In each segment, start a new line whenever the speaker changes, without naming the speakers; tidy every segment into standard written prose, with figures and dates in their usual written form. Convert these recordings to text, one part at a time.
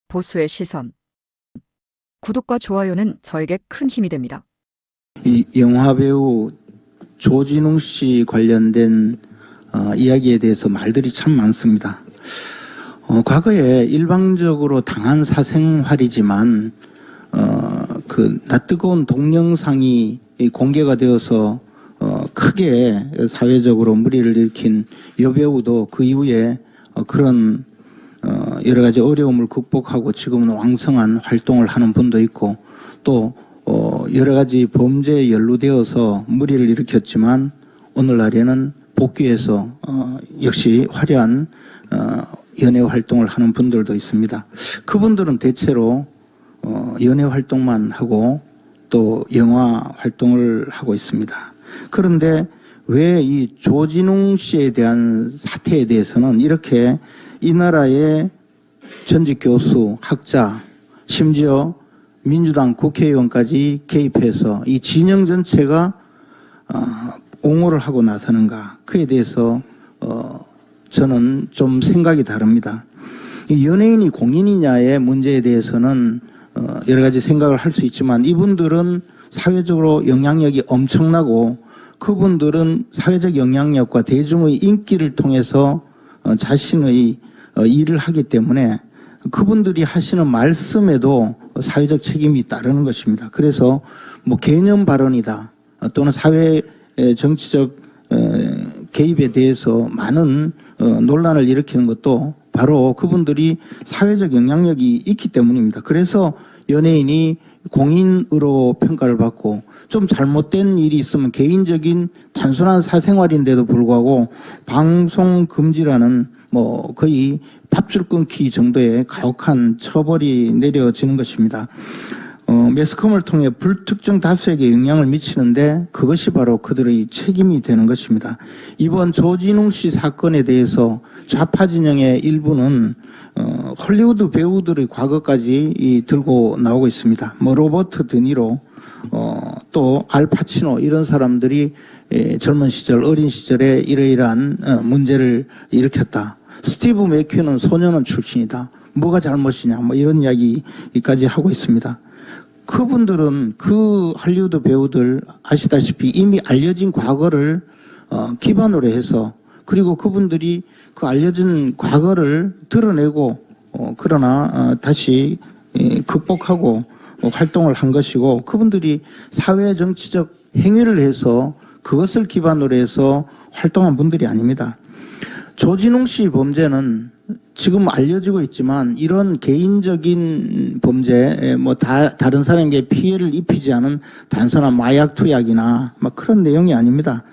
보수의 시선. 구독과 좋아요는 저에게 큰 힘이 됩니다.
이 영화배우 조진웅 씨 관련된 이야기에 대해서 말들이 참 많습니다. 과거에 일방적으로 당한 사생활이지만 그 낯뜨거운 동영상이 공개가 되어서 크게 사회적으로 물의를 일으킨 여배우도 그 이후에 그런 여러 가지 어려움을 극복하고 지금은 왕성한 활동을 하는 분도 있고 또 여러 가지 범죄에 연루되어서 물의를 일으켰지만 오늘날에는 복귀해서 역시 화려한 연예 활동을 하는 분들도 있습니다. 그분들은 대체로 연예 활동만 하고 또 영화 활동을 하고 있습니다. 그런데 왜 이 조진웅 씨에 대한 사태에 대해서는 이렇게 이 나라의 전직 교수, 학자, 심지어 민주당 국회의원까지 개입해서 이 진영 전체가 옹호를 하고 나서는가, 그에 대해서 저는 좀 생각이 다릅니다. 이 연예인이 공인이냐의 문제에 대해서는 여러 가지 생각을 할 수 있지만 이분들은 사회적으로 영향력이 엄청나고 그분들은 사회적 영향력과 대중의 인기를 통해서 자신의 일을 하기 때문에 그분들이 하시는 말씀에도 사회적 책임이 따르는 것입니다. 그래서 뭐 개념 발언이다 또는 사회 정치적 개입에 대해서 많은 논란을 일으키는 것도 바로 그분들이 사회적 영향력이 있기 때문입니다. 그래서 연예인이 공인으로 평가를 받고 좀 잘못된 일이 있으면 개인적인 단순한 사생활인데도 불구하고 방송 금지라는 뭐 거의 밥줄 끊기 정도의 가혹한 처벌이 내려지는 것입니다. 매스컴을 통해 불특정 다수에게 영향을 미치는데 그것이 바로 그들의 책임이 되는 것입니다. 이번 조진웅 씨 사건에 대해서 좌파 진영의 일부는 헐리우드 배우들의 과거까지 들고 나오고 있습니다. 뭐 로버트 드니로 또 알파치노 이런 사람들이 젊은 시절 어린 시절에 이러이러한 문제를 일으켰다. 스티브 맥큐는 소년원 출신이다. 뭐가 잘못이냐 뭐 이런 이야기까지 하고 있습니다. 그분들은 그 할리우드 배우들 아시다시피 이미 알려진 과거를 기반으로 해서 그리고 그분들이 그 알려진 과거를 드러내고 그러나 다시 극복하고 활동을 한 것이고 그분들이 사회 정치적 행위를 해서 그것을 기반으로 해서 활동한 분들이 아닙니다. 조진웅 씨 범죄는 지금 알려지고 있지만 이런 개인적인 범죄, 뭐 다른 사람에게 피해를 입히지 않은 단순한 마약 투약이나 막 그런 내용이 아닙니다.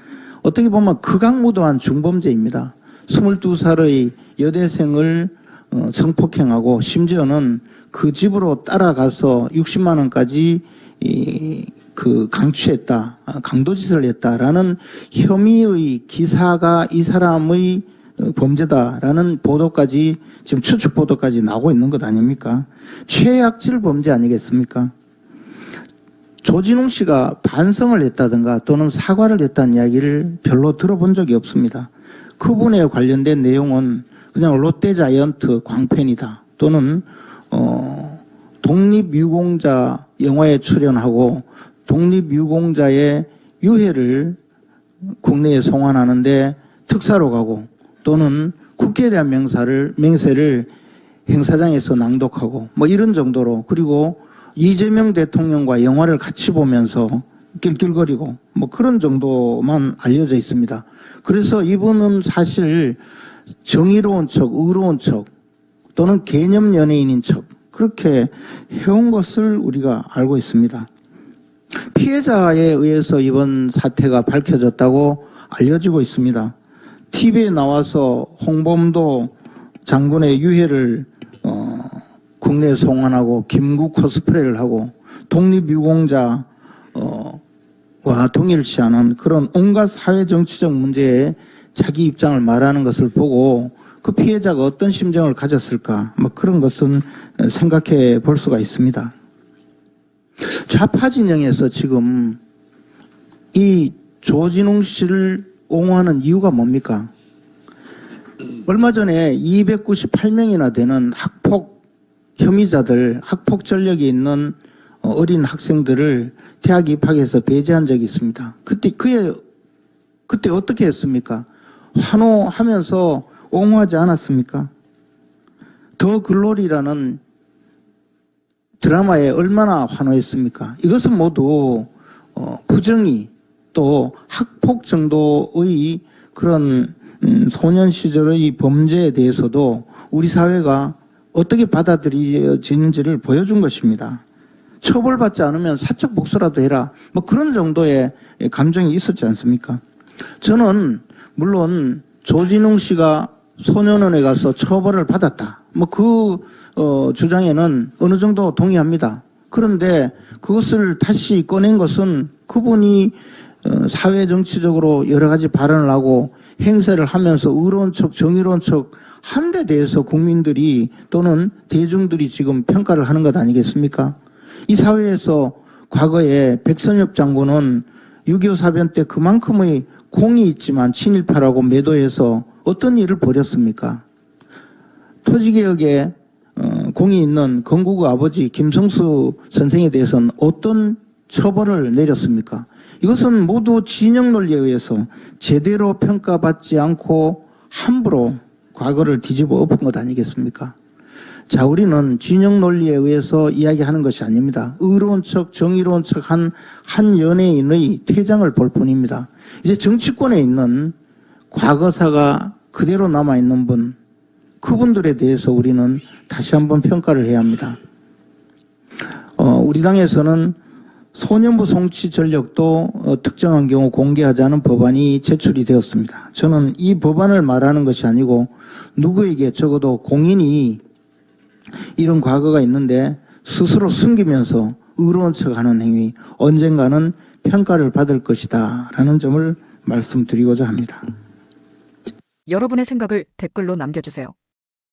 어떻게 보면 극악무도한 중범죄입니다. 22살의 여대생을 성폭행하고 심지어는 그 집으로 따라가서 60만 원까지 강취했다, 강도짓을 했다라는 혐의의 기사가 이 사람의 범죄다라는 보도까지 지금 추측 보도까지 나오고 있는 것 아닙니까? 최악질 범죄 아니겠습니까? 조진웅 씨가 반성을 했다든가 또는 사과를 했다는 이야기를 별로 들어본 적이 없습니다. 그분에 관련된 내용은 그냥 롯데자이언트 광팬이다 또는 독립유공자 영화에 출연하고 독립유공자의 유해를 국내에 송환하는데 특사로 가고 또는 국회에 대한 맹세를 행사장에서 낭독하고 뭐 이런 정도로 그리고 이재명 대통령과 영화를 같이 보면서 낄낄거리고 뭐 그런 정도만 알려져 있습니다. 그래서 이분은 사실 정의로운 척, 의로운 척 또는 개념 연예인인 척 그렇게 해온 것을 우리가 알고 있습니다. 피해자에 의해서 이번 사태가 밝혀졌다고 알려지고 있습니다. TV에 나와서 홍범도 장군의 유해를 국내에 송환하고 김구 코스프레를 하고 독립유공자와 동일시하는 그런 온갖 사회정치적 문제에 자기 입장을 말하는 것을 보고 그 피해자가 어떤 심정을 가졌을까 뭐 그런 것은 생각해 볼 수가 있습니다. 좌파 진영에서 지금 이 조진웅 씨를 옹호하는 이유가 뭡니까? 얼마 전에 298명이나 되는 학폭 혐의자들, 학폭 전력이 있는 어린 학생들을 대학 입학해서 배제한 적이 있습니다. 그때 어떻게 했습니까? 환호하면서 옹호하지 않았습니까? 더 글로리라는 드라마에 얼마나 환호했습니까? 이것은 모두 부정이 또 학폭 정도의 그런 소년 시절의 범죄에 대해서도 우리 사회가 어떻게 받아들여지는지를 보여준 것입니다. 처벌받지 않으면 사적 복수라도 해라. 뭐 그런 정도의 감정이 있었지 않습니까? 저는 물론 조진웅 씨가 소년원에 가서 처벌을 받았다. 뭐 주장에는 어느 정도 동의합니다. 그런데 그것을 다시 꺼낸 것은 그분이 사회 정치적으로 여러 가지 발언을 하고 행세를 하면서 의로운 척 정의로운 척 한 데 대해서 국민들이 또는 대중들이 지금 평가를 하는 것 아니겠습니까? 이 사회에서 과거에 백선엽 장군은 6.25 사변 때 그만큼의 공이 있지만 친일파라고 매도해서 어떤 일을 벌였습니까? 토지개혁에 공이 있는 건국의 아버지 김성수 선생에 대해서는 어떤 처벌을 내렸습니까? 이것은 모두 진영 논리에 의해서 제대로 평가받지 않고 함부로 과거를 뒤집어 엎은 것 아니겠습니까? 자, 우리는 진영 논리에 의해서 이야기하는 것이 아닙니다. 의로운 척, 정의로운 척 한 연예인의 퇴장을 볼 뿐입니다. 이제 정치권에 있는 과거사가 그대로 남아있는 분, 그분들에 대해서 우리는 다시 한번 평가를 해야 합니다. 우리 당에서는 소년부 송치 전력도 특정한 경우 공개하자는 법안이 제출이 되었습니다. 저는 이 법안을 말하는 것이 아니고 누구에게 적어도 공인이 이런 과거가 있는데 스스로 숨기면서 의로운 척하는 행위 언젠가는 평가를 받을 것이다 라는 점을 말씀드리고자 합니다.
여러분의 생각을 댓글로 남겨주세요.